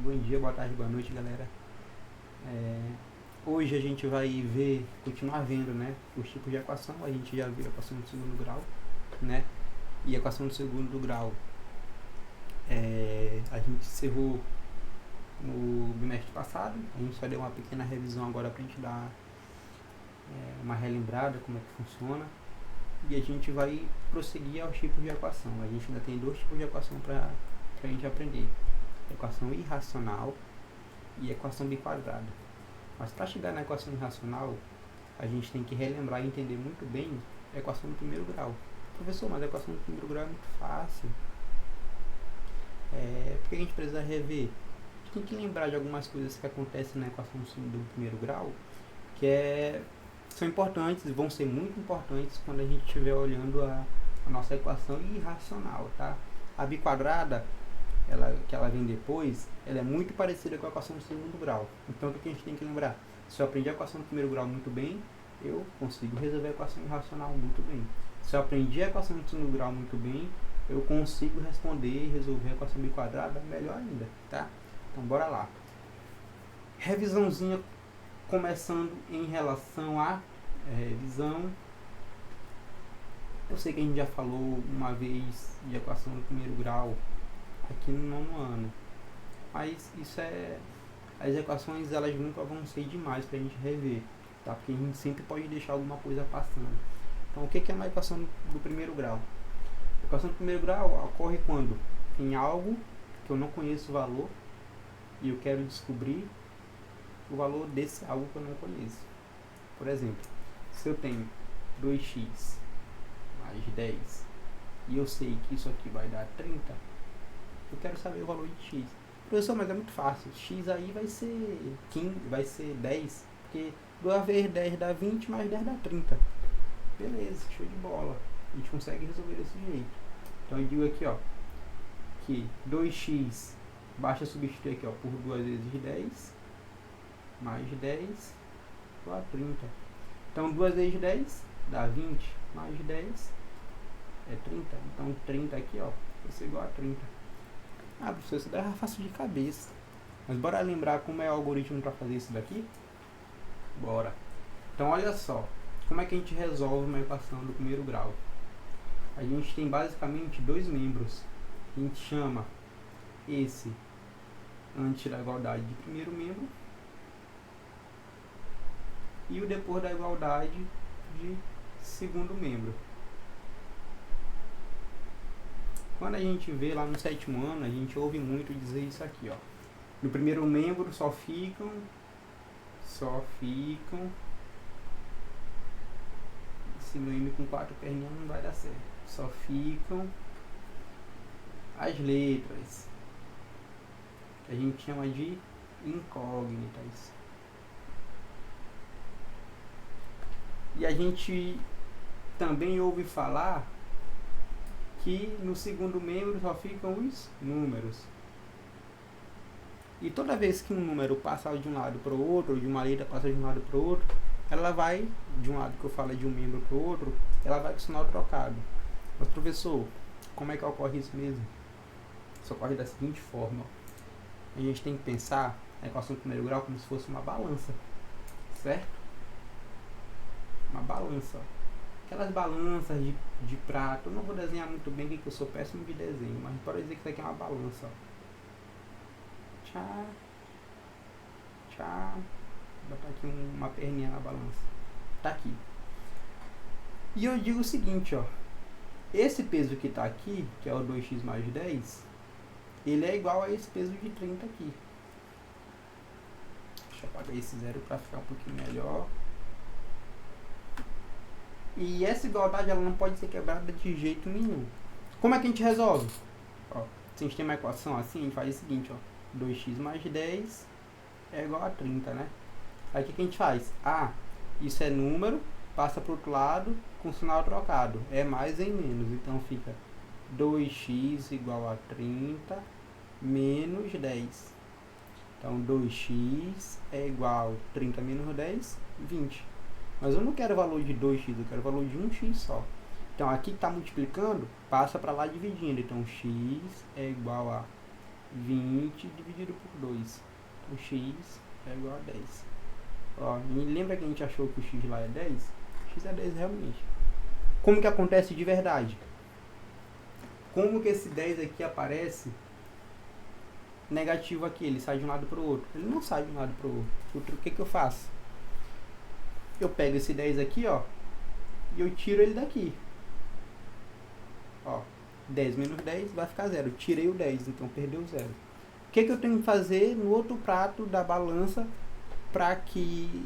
Bom dia, boa tarde, boa noite, galera. Hoje a gente vai continuar vendo, né, os tipos de equação. A gente já viu a equação do segundo grau, né, e a equação do segundo grau a gente encerrou no bimestre passado. A gente só deu uma pequena revisão agora pra gente dar uma relembrada como é que funciona. E a gente vai prosseguir aos tipos de equação. A gente ainda tem dois tipos de equação para a gente aprender: equação irracional e equação biquadrada. Mas para chegar na equação irracional, a gente tem que relembrar e entender muito bem a equação do primeiro grau. Professor, mas a equação do primeiro grau é muito fácil. Por que a gente precisa rever? A gente tem que lembrar de algumas coisas que acontecem na equação do primeiro grau, que são importantes, vão ser muito importantes quando a gente estiver olhando a nossa equação irracional, tá? A biquadrada, que ela vem depois, ela é muito parecida com a equação do segundo grau. Então, o que a gente tem que lembrar? Se eu aprendi a equação do primeiro grau muito bem, eu consigo resolver a equação irracional muito bem. Se eu aprendi a equação do segundo grau muito bem, eu consigo responder e resolver a equação biquadrada melhor ainda, tá? Então, bora lá. Revisãozinha começando em relação à revisão. Eu sei que a gente já falou uma vez de equação do primeiro grau aqui no nono ano, mas as equações elas nunca vão ser demais para a gente rever, tá? Porque a gente sempre pode deixar alguma coisa passando. Então, o que é uma equação do primeiro grau? A equação do primeiro grau ocorre quando tem algo que eu não conheço o valor e eu quero descobrir o valor desse algo que eu não conheço. Por exemplo, se eu tenho 2x mais 10 e eu sei que isso aqui vai dar 30, eu quero saber o valor de x. Professor, mas é muito fácil. X aí vai ser 15, vai ser 10, porque 2 vezes 10 dá 20, mais 10 dá 30. Beleza, show de bola. A gente consegue resolver desse jeito. Então eu digo aqui, ó, que 2x, basta substituir aqui, ó, por 2 vezes 10, mais 10, igual a 30. Então 2 vezes 10 dá 20, mais 10 é 30. Então 30 aqui, ó, vai ser igual a 30. Professor, isso daí é fácil de cabeça. Mas bora lembrar como é o algoritmo para fazer isso daqui? Bora. Então olha só, como é que a gente resolve uma equação do primeiro grau? A gente tem basicamente dois membros. A gente chama esse antes da igualdade de primeiro membro e o depois da igualdade de segundo membro. Quando a gente vê lá no sétimo ano, a gente ouve muito dizer isso aqui, ó. No primeiro membro só ficam esse meu M com 4 perninhas não vai dar certo. Só ficam as letras, que a gente chama de incógnitas. E a gente também ouve falar que no segundo membro só ficam os números. E toda vez que um número passa de um lado para o outro, ou de uma letra passa de um lado para o outro, ela vai, de um lado que eu falo de um membro para o outro, ela vai com o sinal trocado. Mas professor, como é que ocorre isso mesmo? Isso ocorre da seguinte forma, ó. A gente tem que pensar a equação do primeiro grau como se fosse uma balança, certo? Uma balança, ó. Aquelas balanças de prato. Eu não vou desenhar muito bem, que eu sou péssimo de desenho, mas pode dizer que isso aqui é uma balança, ó. Tchá, tchá. Vou botar aqui uma perninha na balança. Tá aqui. E eu digo o seguinte, ó. Esse peso que tá aqui, que é o 2x mais 10, ele é igual a esse peso de 30 aqui. Deixa eu apagar esse zero para ficar um pouquinho melhor. E essa igualdade ela não pode ser quebrada de jeito nenhum. Como é que a gente resolve? Ó, se a gente tem uma equação assim, a gente faz o seguinte, ó. 2x mais 10 é igual a 30, né? Aí o que a gente faz? Isso é número, passa para o outro lado com sinal trocado. É mais em menos. Então fica 2x igual a 30 menos 10. Então 2x é igual a 30 menos 10, 20. Mas eu não quero o valor de 2x, eu quero o valor de 1x só. Então aqui que está multiplicando, passa para lá dividindo. Então x é igual a 20 dividido por 2. O x é igual a 10. Ó, e lembra que a gente achou que o x lá é 10? X é 10 realmente. Como que acontece de verdade? Como que esse 10 aqui aparece negativo aqui? Ele sai de um lado para o outro. Ele não sai de um lado para o outro. O que eu faço? Eu pego esse 10 aqui, ó, e eu tiro ele daqui. Ó, 10 menos 10 vai ficar 0. Eu tirei o 10, então perdeu 0. O que eu tenho que fazer no outro prato da balança para que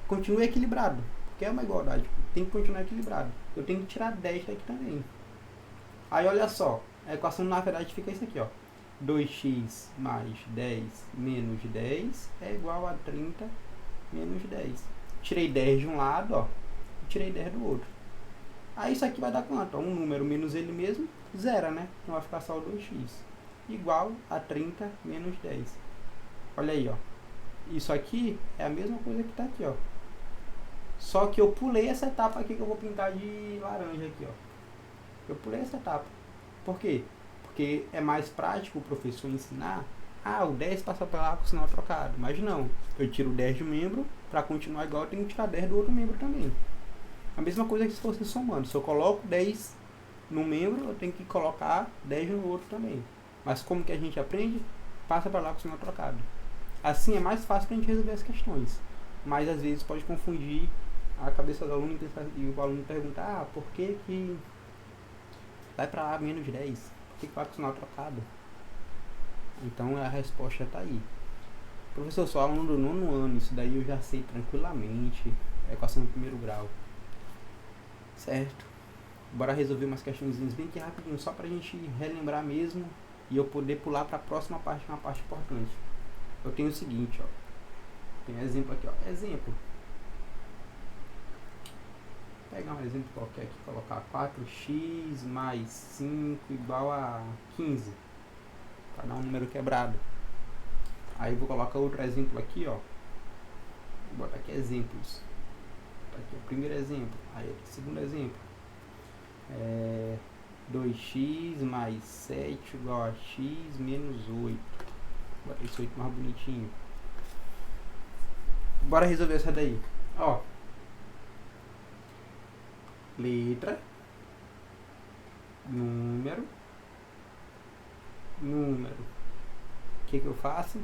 continue equilibrado? Porque é uma igualdade, tem que continuar equilibrado. Eu tenho que tirar 10 daqui também. Aí olha só, a equação na verdade fica isso aqui, ó. 2x mais 10 menos 10 é igual a 30 menos 10. Tirei 10 de um lado, ó, e tirei 10 do outro. Aí isso aqui vai dar quanto? Um número menos ele mesmo, zero, né? Então vai ficar só o 2x. Igual a 30 menos 10. Olha aí, ó. Isso aqui é a mesma coisa que está aqui, ó. Só que eu pulei essa etapa aqui que eu vou pintar de laranja aqui, ó. Eu pulei essa etapa. Por quê? Porque é mais prático o professor ensinar. Ah, o 10 passa para lá com o sinal trocado. Mas não. Eu tiro o 10 de um membro, para continuar igual eu tenho que tirar 10 do outro membro também. A mesma coisa que se fosse somando. Se eu coloco 10 no membro, eu tenho que colocar 10 no outro também. Mas como que a gente aprende? Passa para lá com o sinal trocado. Assim é mais fácil para a gente resolver as questões. Mas às vezes pode confundir a cabeça do aluno e o aluno perguntar: ah, por que vai para lá menos 10? Por que vai com o sinal trocado? Então a resposta está aí. Professor, sou aluno do 9º ano, isso daí eu já sei tranquilamente. É equação do 1º grau. Certo? Bora resolver umas questõezinhas bem aqui rapidinho, só pra gente relembrar mesmo e eu poder pular para a próxima parte, que é uma parte importante. Eu tenho o seguinte, ó. Tem um exemplo aqui, ó. Exemplo. Vou pegar um exemplo qualquer aqui, colocar 4x mais 5 igual a 15. Para dar um número quebrado. Aí vou colocar outro exemplo aqui, ó. Vou botar aqui exemplos. Tá aqui o primeiro exemplo. Aí o segundo exemplo. 2x mais 7 igual a x menos 8. Vou botar esse 8 mais bonitinho. Bora resolver essa daí. Ó. Letra. Número. Número. O que eu faço?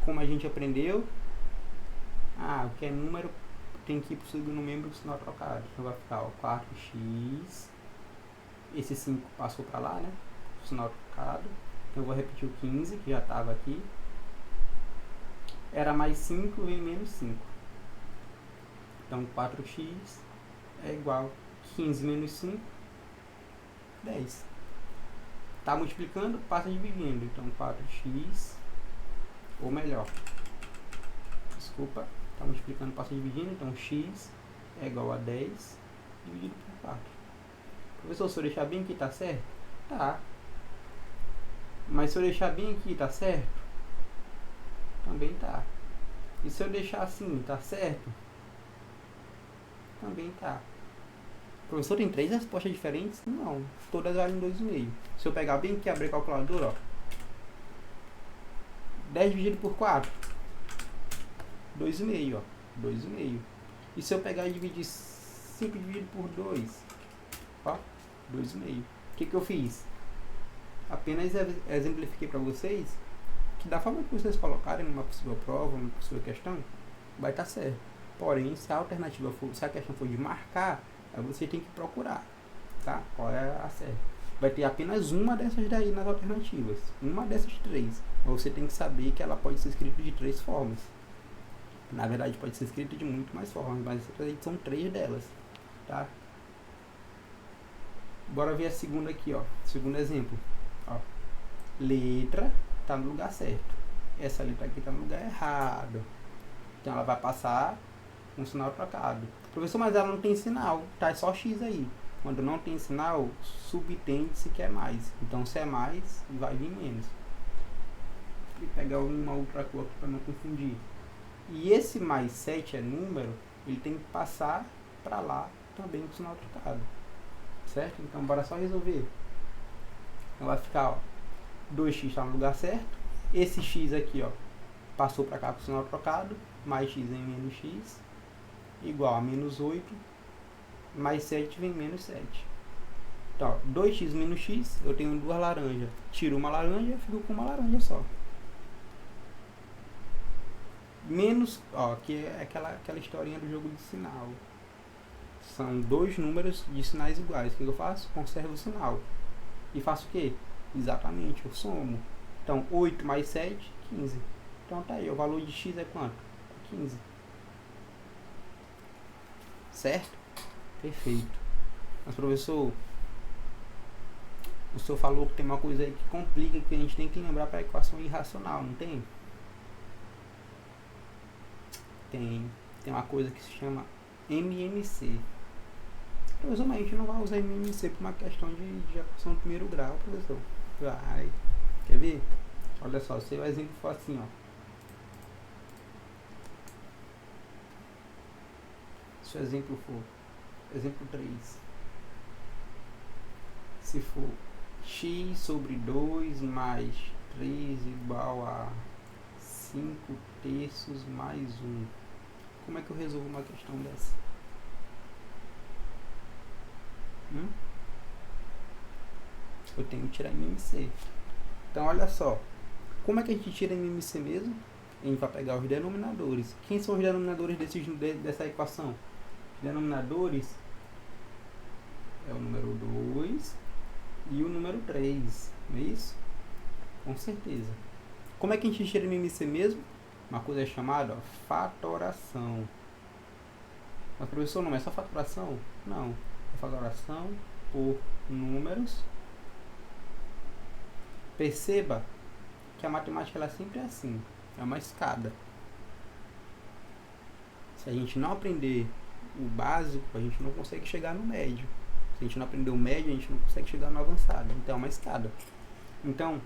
Como a gente aprendeu. Ah, o que é número tem que ir para o segundo membro do sinal trocado. Então vai ficar, ó, 4x. Esse 5 passou para lá, né? O sinal trocado. Então eu vou repetir o 15, que já estava aqui. Era mais 5 e menos 5. Então 4x é igual a 15 menos 5, 10. Tá multiplicando, passa dividindo. Então 4x, ou melhor, desculpa, tá multiplicando, passa dividindo. Então x é igual a 10 dividido por 4. Professor, se eu deixar bem aqui, tá certo? Tá. Mas se eu deixar bem aqui, tá certo? Também tá. E se eu deixar assim, tá certo? Também tá. Professor, tem 3 respostas diferentes? Não. Todas valem 2,5. Se eu pegar bem aqui e abrir a calculadora, ó. 10 dividido por 4. 2,5, ó. 2,5. E se eu pegar e dividir 5 dividido por 2? Ó, 2,5. O que eu fiz? Apenas exemplifiquei para vocês que da forma que vocês colocarem numa possível prova, numa possível questão, vai estar certo. Porém, se a alternativa for, se a questão for de marcar, aí você tem que procurar, tá? Qual é a certa? Vai ter apenas uma dessas daí nas alternativas, uma dessas 3. Você tem que saber que ela pode ser escrita de 3 formas. Na verdade, pode ser escrita de muito mais formas, mas essas são 3 delas, tá? Bora ver a segunda aqui, ó. Segundo exemplo, ó. Letra tá no lugar certo. Essa letra aqui tá no lugar errado. Então ela vai passar com sinal trocado. Professor, mas ela não tem sinal. Tá só x aí. Quando não tem sinal, subtende-se que é mais. Então se é mais, vai vir menos. Vou pegar uma outra cor aqui para não confundir. E esse mais 7 é número, ele tem que passar para lá também com sinal trocado. Certo? Então bora só resolver. Então vai ficar, ó, 2x está no lugar certo. Esse x aqui, ó, passou para cá com o sinal trocado. Mais x vem menos x. Igual a menos 8. Mais 7 vem menos 7. Então, 2x menos x, eu tenho duas laranjas. Tiro uma laranja, fico com uma laranja só. Menos, ó, que é aquela historinha do jogo de sinal. São dois números de sinais iguais. O que eu faço? Conservo o sinal. E faço o quê? Exatamente, eu somo. Então, 8 mais 7, 15. Então, tá aí, o valor de x é quanto? 15. Certo? Perfeito. Mas, professor, o senhor falou que tem uma coisa aí que complica, que a gente tem que lembrar para a equação irracional, não tem? Tem uma coisa que se chama MMC. Professor, mas a gente não vai usar MMC por uma questão de equação do primeiro grau, professor. Vai. Quer ver? Olha só, se o exemplo for assim, ó. Se o exemplo for, exemplo 3. Se for x sobre 2 mais 3 igual a 5 terços mais 1. Como é que eu resolvo uma questão dessa? Eu tenho que tirar MMC. Então, olha só. Como é que a gente tira MMC mesmo? A gente vai pegar os denominadores. Quem são os denominadores dessa equação? Os denominadores é o número 2 e o número 3. Não é isso? Com certeza. Como é que a gente tira MMC mesmo? Uma coisa chamada fatoração. Mas, professor, não é só fatoração? Não. É fatoração por números. Perceba que a matemática ela sempre é assim. É uma escada. Se a gente não aprender o básico, a gente não consegue chegar no médio. Se a gente não aprender o médio, a gente não consegue chegar no avançado. Então, é uma escada. Então,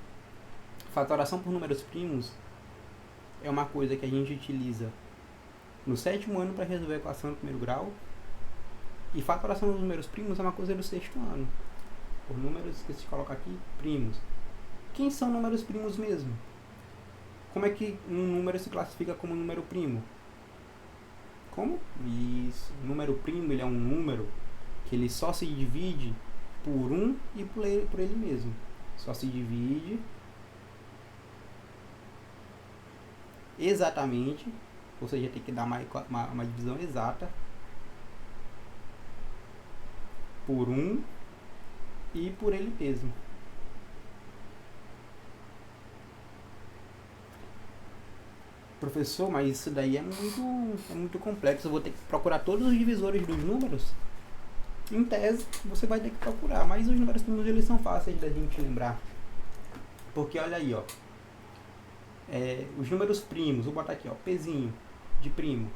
fatoração por números primos é uma coisa que a gente utiliza no 7º ano para resolver a equação do primeiro grau. E fatoração dos números primos é uma coisa do 6º ano. Por números que se coloca aqui, primos. Quem são números primos mesmo? Como é que um número se classifica como número primo? Como? Isso. O número primo ele é um número que ele só se divide por 1 e por ele mesmo. Só se divide exatamente, ou seja, tem que dar uma divisão exata por 1 e por ele mesmo. Professor, mas isso daí é muito complexo. Eu vou ter que procurar todos os divisores dos números? Em tese, você vai ter que procurar. Mas os números primos, eles são fáceis da gente lembrar. Porque olha aí, ó. Os números primos, vou botar aqui, ó. Pzinho de primo.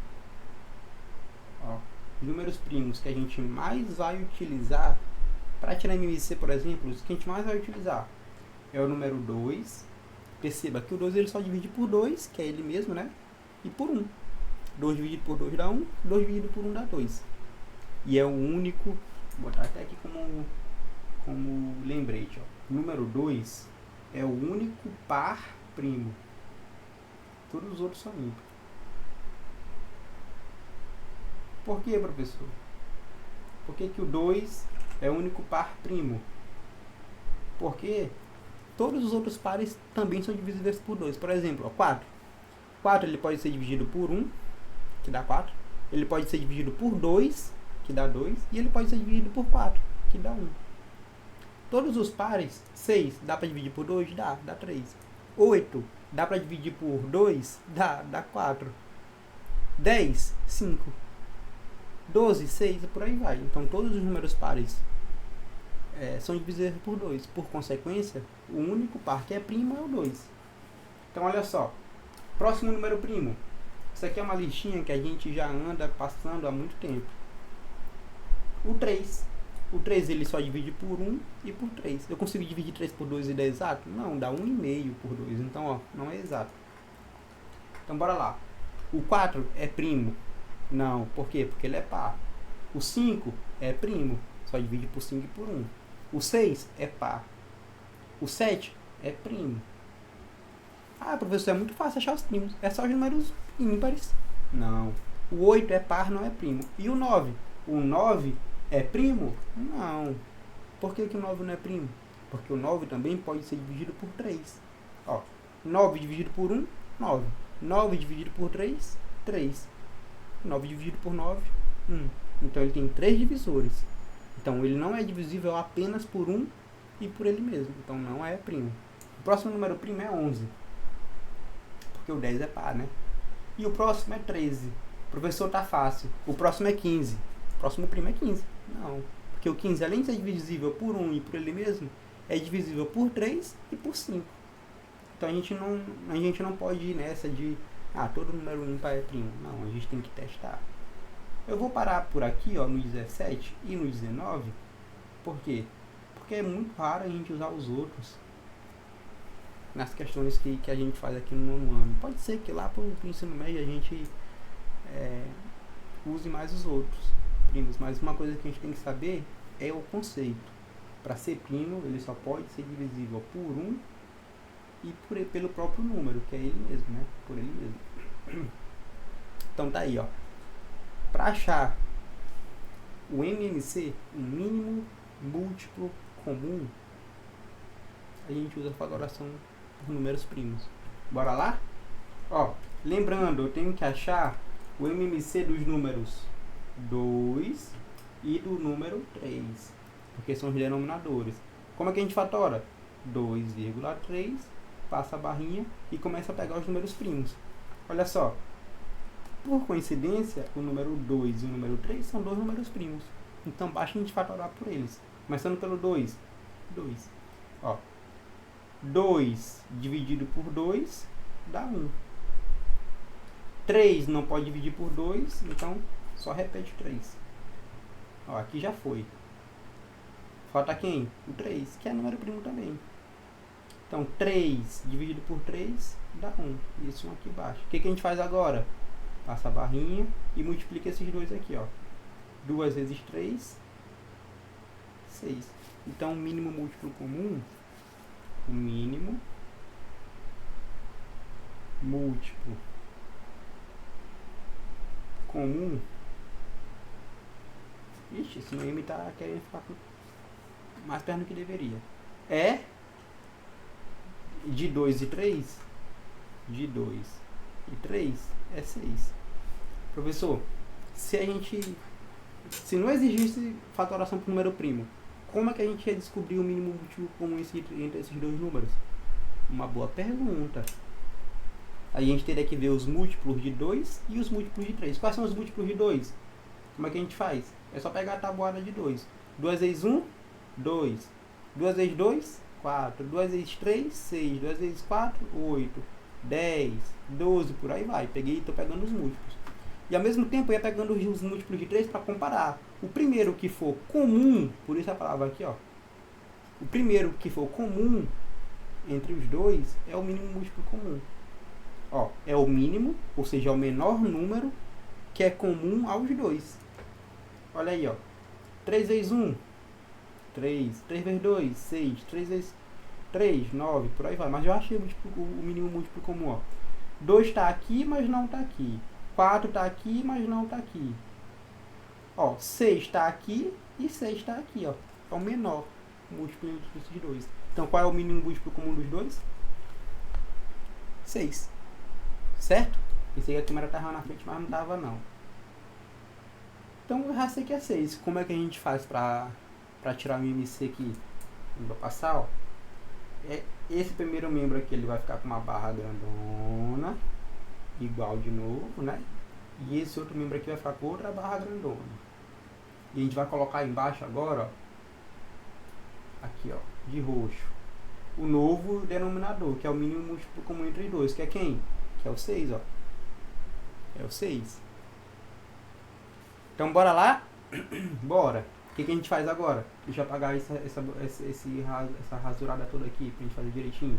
Ó, os números primos que a gente mais vai utilizar para tirar MMC, por exemplo, os que a gente mais vai utilizar é o número 2. Perceba que o 2 ele só divide por 2, que é ele mesmo, né? E por 1. 2 dividido por 2 dá 1, 2 dividido por 1 dá 2. E é o único, vou botar até aqui como lembrete, ó. Número 2 é o único par primo. Todos os outros são ímpares. Por que, professor? Por que o 2 é o único par primo? Porque todos os outros pares também são divisíveis por 2. Por exemplo, ó, 4. 4 ele pode ser dividido por 1, que dá 4. Ele pode ser dividido por 2, que dá 2. E ele pode ser dividido por 4, que dá 1. Todos os pares, 6, dá para dividir por 2? Dá 3. 8, dá para dividir por 2? Dá 4. 10, 5. 12, 6 e por aí vai. Então todos os números pares são divisíveis por 2. Por consequência, o único par que é primo é o 2. Então olha só. Próximo número primo. Isso aqui é uma listinha que a gente já anda passando há muito tempo. O 3. O 3 ele só divide por 1 e por 3. Eu consigo dividir 3 por 2 e dar exato? Não, dá 1,5 por 2. Então, ó, não é exato. Então, bora lá. O 4 é primo? Não. Por quê? Porque ele é par. O 5 é primo. Só divide por 5 e por 1. O 6 é par. O 7 é primo. Ah, professor, é muito fácil achar os primos. É só os números ímpares. Não. O 8 é par, não é primo. E o 9? O 9 é primo? Não. Por que o 9 não é primo? Porque o 9 também pode ser dividido por 3. Ó, 9 dividido por 1, 9. 9 dividido por 3, 3. 9 dividido por 9, 1. Então ele tem 3 divisores. Então ele não é divisível apenas por 1 e por ele mesmo. Então não é primo. O próximo número primo é 11. Porque o 10 é par, né? E o próximo é 13. Professor, tá fácil. O próximo é 15. O próximo primo é 15. Não. Porque o 15, além de ser divisível por 1 e por ele mesmo, é divisível por 3 e por 5. Então a gente não pode ir nessa de todo número ímpar é primo. Não, a gente tem que testar. Eu vou parar por aqui, ó, no 17 e no 19. Por quê? Porque é muito raro a gente usar os outros nas questões que a gente faz aqui no nono ano. Pode ser que lá pro ensino médio a gente use mais os outros primos, mas uma coisa que a gente tem que saber é o conceito. Para ser primo, ele só pode ser divisível por 1 e pelo próprio número, que é ele mesmo, né? Por ele mesmo. Então tá aí, ó. Para achar o MMC, o mínimo múltiplo comum, a gente usa a fatoração por números primos. Bora lá? Ó, lembrando, eu tenho que achar o MMC dos números 2 e do número 3, porque são os denominadores. Como é que a gente fatora? 2,3, passa a barrinha e começa a pegar os números primos. Olha só, por coincidência, o número 2 e o número 3 são dois números primos. Então basta a gente fatorar por eles. Começando pelo 2, 2. Ó, 2 dividido por 2 dá 1. 3 não pode dividir por 2, então só repete 3. Ó, aqui já foi. Falta quem? O 3, que é número primo também. Então 3 dividido por 3 dá 1. Isso aqui embaixo. O que a gente faz agora? Passa a barrinha e multiplica esses dois aqui, ó. 2 vezes 3, 6. Então o mínimo múltiplo comum, o mínimo múltiplo comum. Ixi, esse meu M tá querendo ficar mais perto do que deveria. É de 2 e 3? De 2 e 3 é 6. Professor, se não existisse fatoração por número primo, como é que a gente ia descobrir o mínimo múltiplo comum entre esses dois números? Uma boa pergunta. A gente teria que ver os múltiplos de 2 e os múltiplos de 3. Quais são os múltiplos de 2? Como é que a gente faz? É só pegar a tabuada de 2. 2 vezes 1, 2. 2 vezes 2, 4. 2 vezes 3, 6. 2 vezes 4, 8. 10, 12, por aí vai. Tô pegando os múltiplos. E ao mesmo tempo eu ia pegando os múltiplos de 3 para comparar. O primeiro que for comum, por isso a palavra aqui, ó. O primeiro que for comum entre os dois é o mínimo múltiplo comum. Ó, é o mínimo, ou seja, é o menor número que é comum aos dois. Olha aí, ó. 3 vezes 1, 3. 3 vezes 2, 6. 3 vezes 3, 9, por aí vai. Mas eu achei o mínimo múltiplo comum, ó. 2 está aqui, mas não está aqui. 4 está aqui, mas não está aqui. Ó, 6 está aqui e 6 está aqui, ó. É o menor múltiplo entre esses dois. Então, qual é o mínimo múltiplo comum dos dois? 6. Certo? Pensei que a câmera estava na frente, mas não estava, não. Então, eu já sei que é 6. Como é que a gente faz para tirar o IMC aqui? Vou passar, ó. Esse primeiro membro aqui, ele vai ficar com uma barra grandona, igual de novo, né? E esse outro membro aqui vai ficar com outra barra grandona. E a gente vai colocar embaixo agora, ó, aqui, ó, de roxo, o novo denominador, que é o mínimo múltiplo comum entre dois, que é quem? Que é o 6, ó. É o 6. Então, bora lá? Bora. O que a gente faz agora? Deixa eu apagar essa rasurada toda aqui, pra gente fazer direitinho.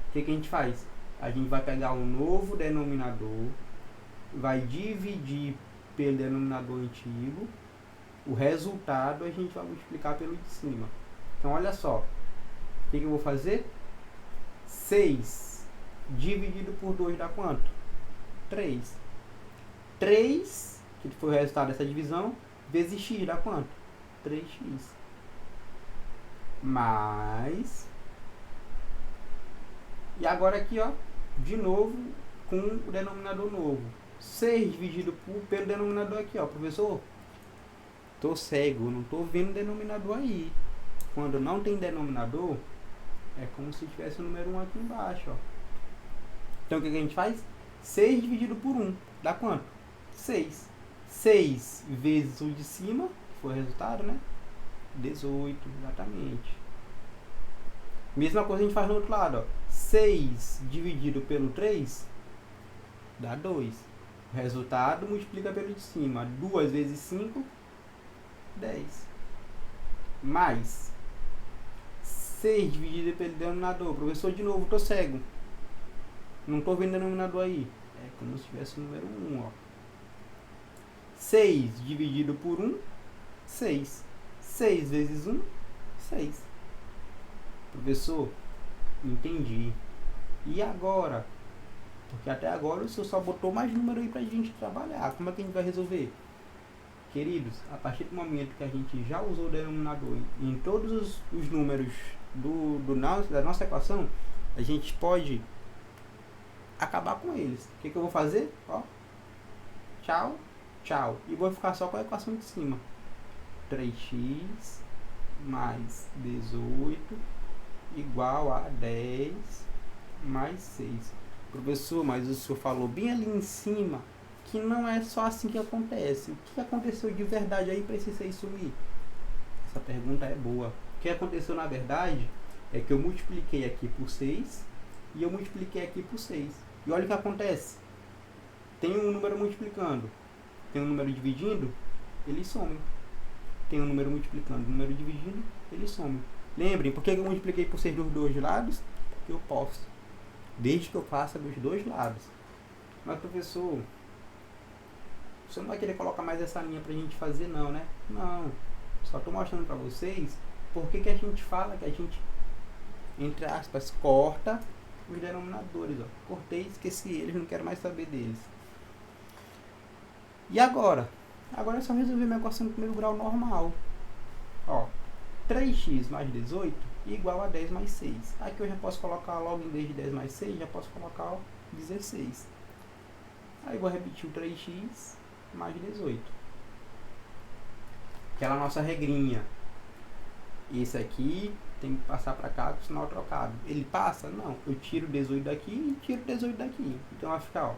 O que a gente faz? A gente vai pegar um novo denominador, vai dividir pelo denominador antigo, o resultado a gente vai multiplicar pelo de cima. Então olha só, o que eu vou fazer? 6 dividido por 2 dá quanto? 3. 3, que foi o resultado dessa divisão, vezes x dá quanto? 3x. Mais. E agora aqui, ó, de novo, com o denominador novo. 6 dividido pelo denominador aqui, ó. Professor, tô cego, não tô vendo o denominador aí. Quando não tem denominador, é como se tivesse o número 1 aqui embaixo, ó. Então o que a gente faz? 6 dividido por 1 dá quanto? 6. 6 vezes o de cima, que foi o resultado, né? 18, exatamente. Mesma coisa a gente faz do outro lado, ó. 6 dividido pelo 3 dá 2. O resultado multiplica pelo de cima. 2 vezes 5, 10. Mais 6 dividido pelo denominador. Professor, de novo, tô cego. Não tô vendo o denominador aí. É como se tivesse o número 1, ó. 6 dividido por 1, 6. 6 vezes 1, 6. Professor, entendi. E agora? Porque até agora o senhor só botou mais número aí pra gente trabalhar. Como é que a gente vai resolver? Queridos, a partir do momento que a gente já usou o denominador em todos os números da nossa equação, a gente pode acabar com eles. O que eu vou fazer? Ó, tchau, tchau. E vou ficar só com a equação de cima. 3x mais 18 igual a 10 mais 6. Professor, mas o senhor falou bem ali em cima que não é só assim que acontece. O que aconteceu de verdade aí para esse 6 sumir? Essa pergunta é boa. O que aconteceu na verdade é que eu multipliquei aqui por 6 e eu multipliquei aqui por 6. E olha o que acontece. Tem um número multiplicando, tem um número dividindo, eles somem. Tem um número multiplicando, um número dividindo, eles somem. Lembrem, por que eu multipliquei por 6 dos dois lados? Porque eu posso. Desde que eu faça dos dois lados. Mas, professor, você não vai querer colocar mais essa linha pra gente fazer não, né? Não. Só tô mostrando pra vocês por que a gente fala que a gente, entre aspas, corta os denominadores, ó. Cortei, esqueci eles, não quero mais saber deles. E agora? Agora é só resolver minha equação de primeiro grau normal. Ó, 3x mais 18 igual a 10 mais 6. Aqui eu já posso colocar logo, em vez de 10 mais 6, já posso colocar, ó, 16. Aí vou repetir o 3x mais 18. Aquela nossa regrinha. Esse aqui tem que passar para cá com o sinal trocado. Ele passa? Não. Eu tiro 18 daqui e tiro 18 daqui. Então vai ficar, ó,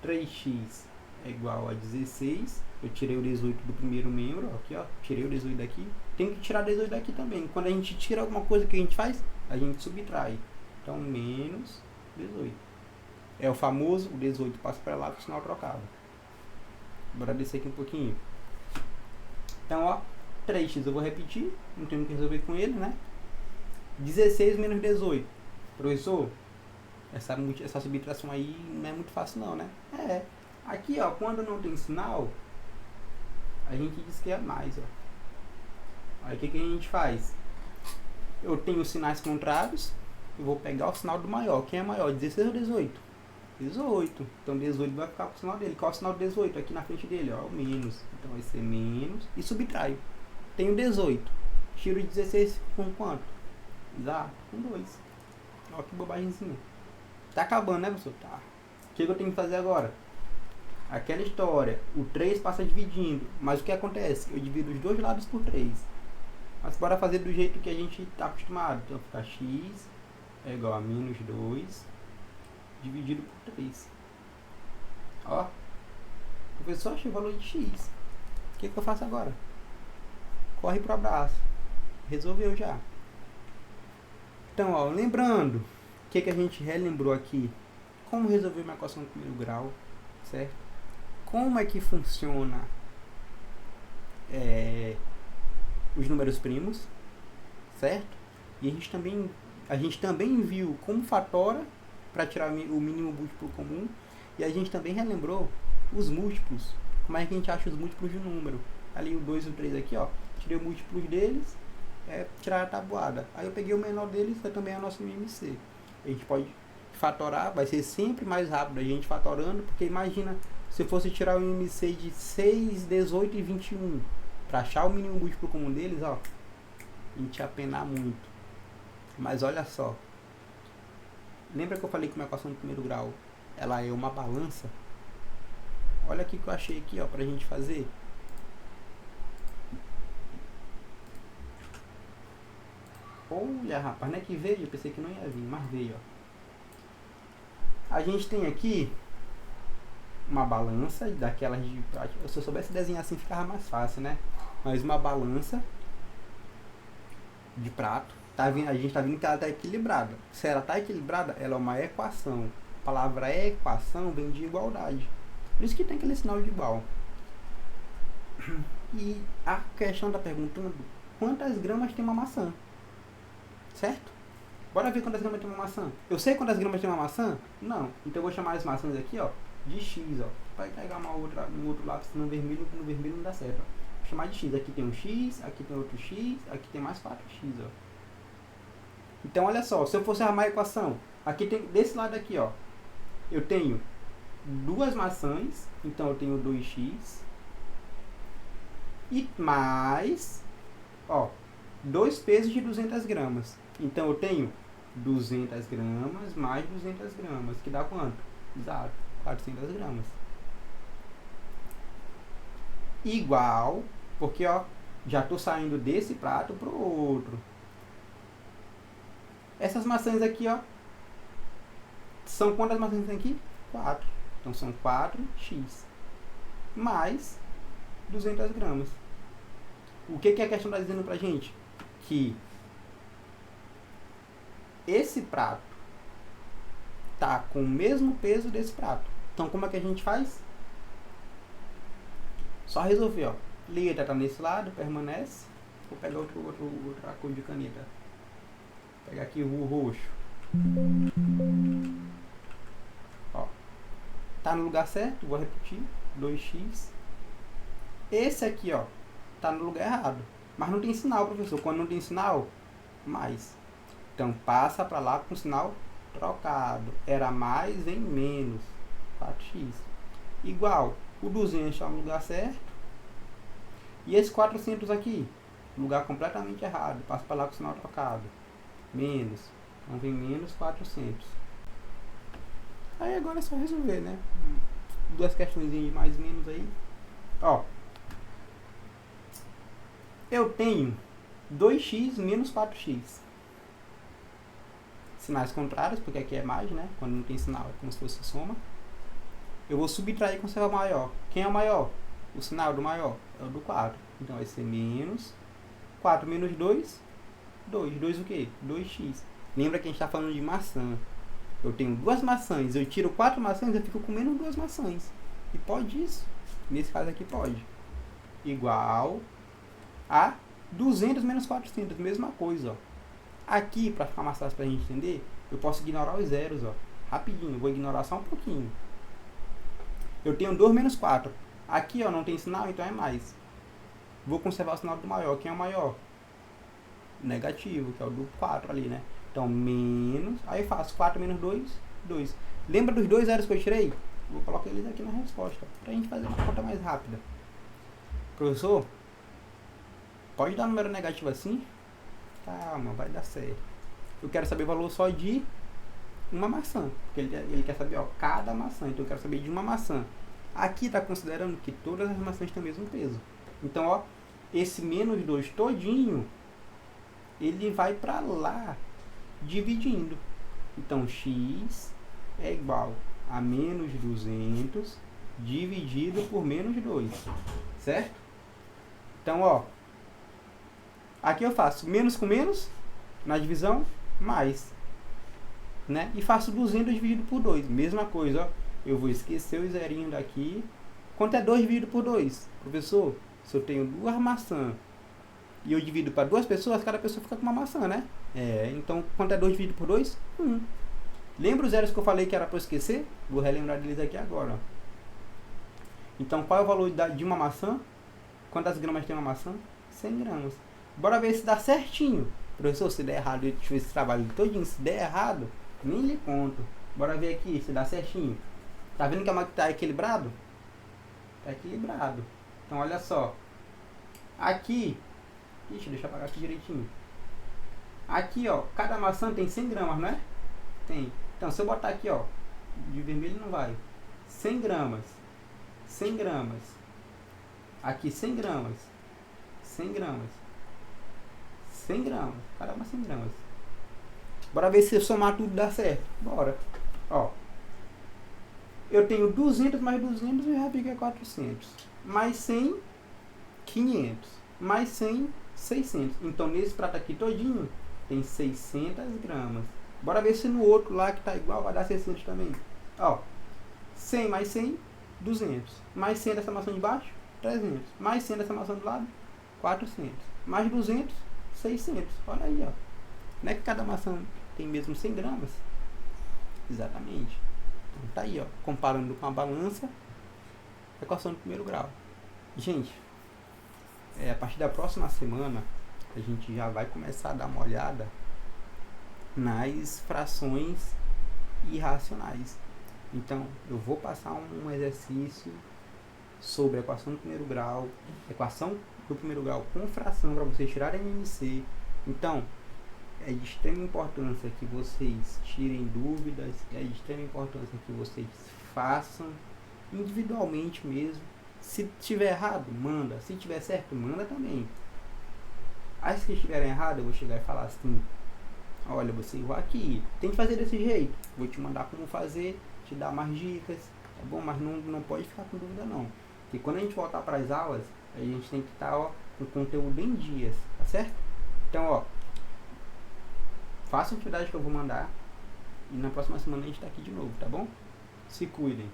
3x é igual a 16. Eu tirei o 18 do primeiro membro, ó, aqui, ó. Tirei o 18 daqui. Tem que tirar 18 daqui também. Quando a gente tira alguma coisa, que a gente faz? A gente subtrai. Então, menos 18. É o famoso, o 18 passa para lá com o sinal trocado. Bora descer aqui um pouquinho. Então, ó, 3x eu vou repetir. Não tenho o que resolver com ele, né? 16 menos 18. Professor, essa subtração aí não é muito fácil não, né? É. Aqui, ó, quando não tem sinal, a gente diz que é mais, ó. Aí o que a gente faz? Eu tenho sinais contrários, eu vou pegar o sinal do maior. Quem é maior, 16 ou 18? 18. Então 18 vai ficar com o sinal dele. Qual é o sinal do 18? Aqui na frente dele, ó, o menos. Então vai ser menos e subtraio. Tenho 18. Tiro 16 com quanto? Exato, com 2. Ó, que bobagemzinha. Tá acabando, né, professor? Tá. O que eu tenho que fazer agora? Aquela história, o 3 passa dividindo, mas o que acontece? Eu divido os dois lados por 3. Mas bora fazer do jeito que a gente está acostumado. Então fica x é igual a menos 2 dividido por 3. Ó, o professor achou o valor de x. O que eu faço agora? Corre pro abraço. Resolveu já. Então, ó, lembrando, o que a gente relembrou aqui? Como resolver uma equação de primeiro grau, certo? Como é que funciona os números primos, certo? E a gente também viu como fatora para tirar o mínimo múltiplo comum, e a gente também relembrou os múltiplos, como é que a gente acha os múltiplos de um número. Ali o 2 e o 3 aqui, ó, tirei os múltiplos deles, tirar a tabuada. Aí eu peguei o menor deles, que também é a nossa MMC. A gente pode fatorar, vai ser sempre mais rápido a gente fatorando, porque imagina se eu fosse tirar o IMC de 6, 18 e 21 para achar o mínimo múltiplo comum deles, ó, a gente ia penar muito. Mas olha só, lembra que eu falei que uma equação do primeiro grau ela é uma balança? Olha aqui que eu achei aqui, ó, pra gente fazer. Olha, rapaz, não é que veio? Eu pensei que não ia vir, mas veio, ó. A gente tem aqui uma balança daquelas de... Se eu soubesse desenhar assim ficava mais fácil, né? Mas uma balança de prato. Tá vendo? A gente tá vendo que ela tá equilibrada. Se ela tá equilibrada, ela é uma equação. A palavra equação vem de igualdade. Por isso que tem aquele sinal de igual. E a questão tá perguntando quantas gramas tem uma maçã. Certo? Bora ver quantas gramas tem uma maçã. Eu sei quantas gramas tem uma maçã? Não. Então eu vou chamar as maçãs aqui, ó, de x, ó. Vai pegar um outro lápis no vermelho não dá certo, ó. Vou chamar de x. Aqui tem um x, aqui tem outro x, aqui tem mais 4x, ó. Então olha só, se eu fosse arrumar a equação, aqui tem, desse lado aqui, ó, eu tenho duas maçãs, então eu tenho 2x e mais, ó, dois pesos de 200 gramas. Então eu tenho 200 gramas mais 200 gramas, que dá quanto? Exato, 400 gramas. Igual, porque ó, já estou saindo desse prato para o outro. Essas maçãs aqui, ó, são quantas maçãs tem aqui? 4. Então são 4x mais 200 gramas. O que a questão está dizendo pra gente? Que esse prato tá com o mesmo peso desse prato. Então como é que a gente faz? Só resolver, ó. Letra tá nesse lado, permanece. Vou pegar outra cor de caneta. Vou pegar aqui o roxo. Ó. Tá no lugar certo, vou repetir. 2x. Esse aqui, ó, tá no lugar errado. Mas não tem sinal, professor. Quando não tem sinal, mais. Então passa para lá com o sinal trocado. Era mais, vem menos. 4x. Igual. O 200 está no lugar certo. E esse 400 aqui, lugar completamente errado. Passa para lá com o sinal trocado. Menos. Então vem menos 400. Aí agora é só resolver, né? Duas questões de mais e menos aí. Ó. Eu tenho 2x menos 4x. Sinais contrários, porque aqui é mais, né? Quando não tem sinal é como se fosse soma. Eu vou subtrair e conservar o maior. Quem é o maior? O sinal do maior é o do 4. Então vai ser menos 4 menos 2, 2. 2 o quê? 2x. Lembra que a gente está falando de maçã. Eu tenho duas maçãs, eu tiro 4 maçãs, eu fico com menos 2 maçãs. E pode isso? Nesse caso aqui pode. Igual a 200 menos 400, mesma coisa, ó. Aqui, para ficar mais fácil para a gente entender, eu posso ignorar os zeros, ó. Rapidinho, vou ignorar só um pouquinho. Eu tenho 2 menos 4. Aqui, ó, não tem sinal, então é mais. Vou conservar o sinal do maior. Quem é o maior? Negativo, que é o do 4 ali, né? Então, menos... Aí eu faço 4 menos 2, 2. Lembra dos dois zeros que eu tirei? Vou colocar eles aqui na resposta, pra gente fazer uma conta mais rápida. Professor, pode dar número negativo assim? Calma, vai dar certo. Eu quero saber o valor só de uma maçã. Porque ele quer saber, ó, cada maçã. Então eu quero saber de uma maçã. Aqui está considerando que todas as maçãs têm o mesmo peso. Então, ó, esse menos 2 todinho, ele vai para lá, dividindo. Então, x é igual a menos 200 dividido por menos 2. Certo? Então, ó, aqui eu faço menos com menos, na divisão, mais. Né? E faço 200 dividido por 2. Mesma coisa, ó. Eu vou esquecer o zerinho daqui. Quanto é 2 dividido por 2? Professor, se eu tenho duas maçãs e eu divido para duas pessoas, cada pessoa fica com uma maçã, né? Então, quanto é 2 dividido por 2? 1. Lembra os zeros que eu falei que era para eu esquecer? Vou relembrar deles aqui agora. Ó. Então, qual é o valor de uma maçã? Quantas gramas tem uma maçã? 100 gramas. Bora ver se dá certinho. Professor, se der errado, deixa eu ver esse trabalho todinho. Se der errado, Nem lhe conto. Bora ver aqui se dá certinho. Tá vendo que a máquina tá equilibrado? Tá equilibrado. Então olha só. Aqui. Ixi, deixa eu apagar aqui direitinho. Aqui, ó. Cada maçã tem 100 gramas, não é? Tem. Então se eu botar aqui, ó. De vermelho não vai. 100 gramas. 100 gramas. Aqui 100 gramas. 100 gramas. 100 gramas. Cada uma 100 gramas. Bora ver se eu somar tudo dá certo. Bora. Ó. Eu tenho 200 mais 200 e já fica 400. Mais 100, 500. Mais 100, 600. Então nesse prato aqui todinho tem 600 gramas. Bora ver se no outro lá que tá igual vai dar 600 também. Ó. 100 mais 100, 200. Mais 100 dessa maçã de baixo, 300. Mais 100 dessa maçã do lado, 400. Mais 200, 600. Olha aí, ó. Não é que cada maçã tem mesmo 100 gramas? Exatamente. Então tá aí, ó. Comparando com a balança, equação de primeiro grau. Gente, a partir da próxima semana, a gente já vai começar a dar uma olhada nas frações irracionais. Então, eu vou passar um exercício sobre a equação do primeiro grau, equação do primeiro grau com fração para vocês tirarem MMC. Então, é de extrema importância que vocês tirem dúvidas, é de extrema importância que vocês façam individualmente mesmo. Se tiver errado, manda. Se tiver certo, manda também. Aí se estiverem errado, eu vou chegar e falar assim: olha, você errou aqui, tem que fazer desse jeito. Vou te mandar como fazer, te dar mais dicas, tá bom? Mas não pode ficar com dúvida não. Porque quando a gente voltar para as aulas, a gente tem que estar com o conteúdo em dias, tá certo? Então, ó, faça a atividade que eu vou mandar e na próxima semana a gente tá aqui de novo, tá bom? Se cuidem.